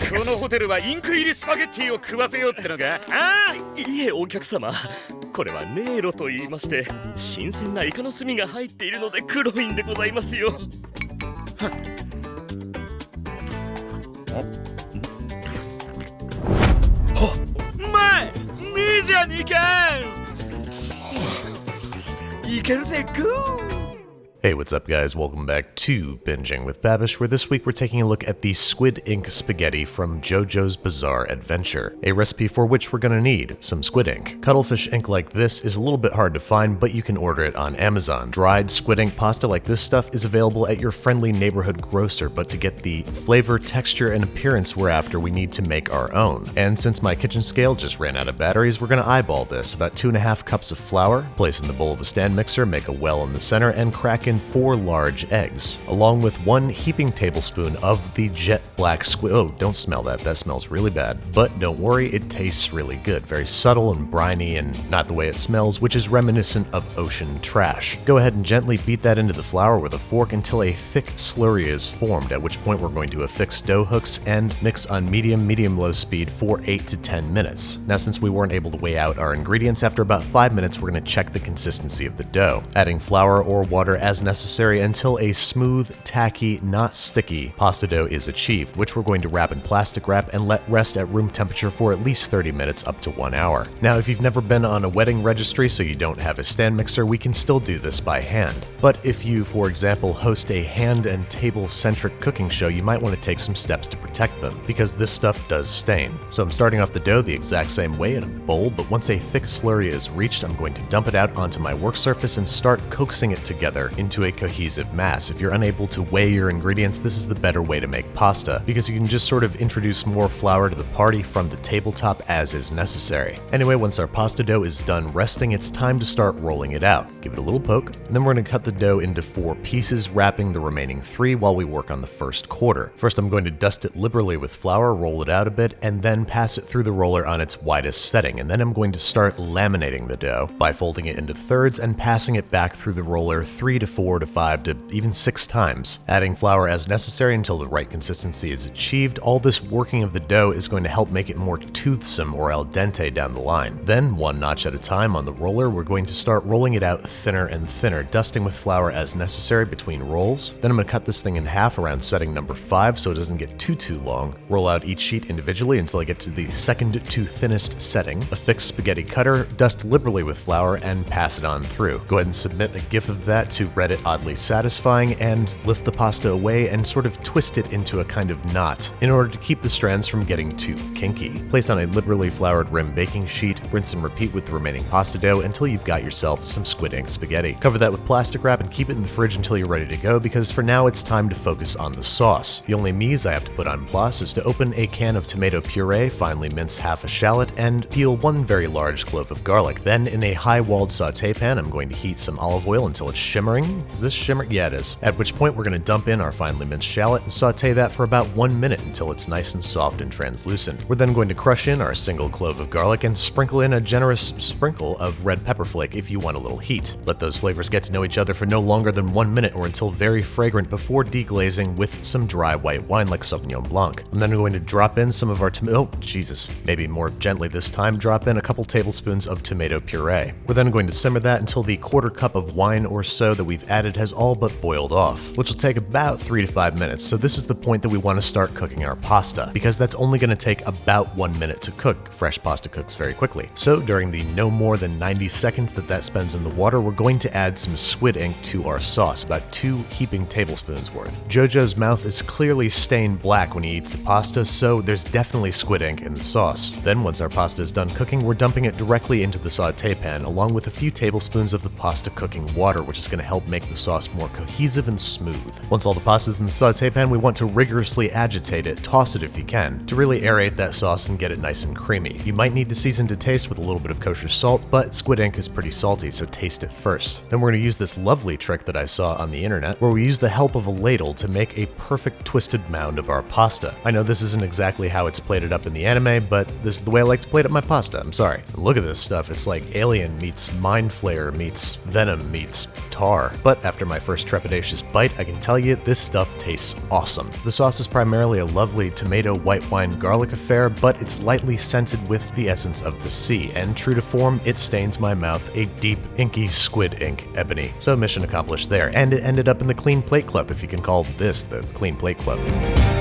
このホテルはインク入りスパゲッティを食わせようってのか？ああ、いえお客様、これはネイロと言いまして、新鮮なイカの炭が入っているので黒いんでございますよ。うまい！いいじゃねえか！いけるぜ、グー！ Hey, what's up guys? Welcome back to Binging with Babish, where this week we're taking a look at the Squid Ink spaghetti from Jojo's Bizarre Adventure, a recipe for which we're gonna need some squid ink. Cuttlefish ink like this is a little bit hard to find, but you can order it on Amazon. Dried squid ink pasta like this stuff is available at your friendly neighborhood grocer, but to get the flavor, texture, and appearance we're after, we need to make our own. And since my kitchen scale just ran out of batteries, we're gonna eyeball this. About 2.5 cups of flour, place in the bowl of a stand mixer, make a well in the center, and crack in 4 large eggs, along with 1 heaping tablespoon of the jet black squid. Oh, don't smell that. That smells really bad. But don't worry, it tastes really good. Very subtle and briny and not the way it smells, which is reminiscent of ocean trash. Go ahead and gently beat that into the flour with a fork until a thick slurry is formed, at which point we're going to affix dough hooks and mix on medium-low speed for 8 to 10 minutes. Now, since we weren't able to weigh out our ingredients, after about 5 minutes, we're going to check the consistency of the dough, adding flour or water as necessary until a smooth, tacky, not sticky pasta dough is achieved, which we're going to wrap in plastic wrap and let rest at room temperature for at least 30 minutes up to 1 hour. Now, if you've never been on a wedding registry so you don't have a stand mixer, we can still do this by hand. But if you, for example, host a hand and table-centric cooking show, you might want to take some steps to protect them, because this stuff does stain. So I'm starting off the dough the exact same way in a bowl, but once a thick slurry is reached, I'm going to dump it out onto my work surface and start coaxing it together into a cohesive mass. If you're unable to weigh your ingredients, this is the better way to make pasta, because you can just sort of introduce more flour to the party from the tabletop as is necessary. Anyway, once our pasta dough is done resting, it's time to start rolling it out. Give it a little poke, and then we're going to cut the dough into 4 pieces, wrapping the remaining 3 while we work on the first quarter. First, I'm going to dust it liberally with flour, roll it out a bit, and then pass it through the roller on its widest setting, and then I'm going to start laminating the dough by folding it into thirds and passing it back through the roller 3 to 4 to 5 to even 6 times, adding flour as necessary until the right consistency is achieved. All this working of the dough is going to help make it more toothsome or al dente down the line. Then, 1 notch at a time on the roller, we're going to start rolling it out thinner and thinner, dusting with flour as necessary between rolls. Then I'm going to cut this thing in half around setting number 5 so it doesn't get too long. Roll out each sheet individually until I get to the second to thinnest setting. Affix spaghetti cutter, dust liberally with flour, and pass it on through. Go ahead and submit a GIF of that to Reddit Oddly Satisfying, and lift the pasta away and sort of twist it into a kind of knot in order to keep the strands from getting too kinky. Place on a liberally floured rim baking sheet, rinse and repeat with the remaining pasta dough until you've got yourself some squid ink spaghetti. Cover that with plastic wrap and keep it in the fridge until you're ready to go, because for now it's time to focus on the sauce. The only mise I have to put on plus is to open a can of tomato puree, finely mince half a shallot, and peel 1 very large clove of garlic. Then in a high-walled saute pan, I'm going to heat some olive oil until it's shimmering. Is this shimmering? Yeah, it is. At which point we're going to dump in our finely minced shallot and saute that for about 1 minute until it's nice and soft and translucent. We're then going to crush in our single clove of garlic and sprinkle in a generous sprinkle of red pepper flake if you want a little heat. Let those flavors get to know each other for no longer than 1 minute or until very fragrant before deglazing with some dry white wine like Sauvignon Blanc. I'm then going to drop in some of our maybe more gently this time, drop in a couple tablespoons of tomato puree. We're then going to simmer that until the 1/4 cup of wine or so that we've added has all but boiled off, which will take about 3 to 5 minutes. So this is the point that we want to start cooking our pasta, because that's only going to take about 1 minute to cook. Fresh pasta cooks very quickly. So during the no more than 90 seconds that spends in the water, we're going to add some squid ink to our sauce, about 2 heaping tablespoons worth. Jojo's mouth is clearly stained black when he eats the pasta, so there's definitely squid ink in the sauce. Then once our pasta is done cooking, we're dumping it directly into the saute pan, along with a few tablespoons of the pasta cooking water, which is going to help make the sauce more cohesive and smooth. Once all the pasta's in the saute pan, we want to rigorously agitate it, toss it if you can, to really aerate that sauce and get it nice and creamy. You might need to season to taste with a little bit of kosher salt, but squid ink is pretty salty, so taste it first. Then we're going to use this lovely trick that I saw on the internet, where we use the help of a ladle to make a perfect twisted mound of our pasta. I know this isn't exactly how it's plated up in the anime, but this is the way I like to plate up my pasta, I'm sorry. And look at this stuff, it's like Alien meets Mind Flayer meets Venom meets tar. but after my first trepidatious bite, I can tell you this stuff tastes awesome. The sauce is primarily a lovely tomato white wine garlic affair, but it's lightly scented with the essence of the sea, and true to form, it stains my mouth a deep, inky squid ink ebony. So mission accomplished there, and it ended up in the Clean Plate Club, if you can call this the Clean Plate Club.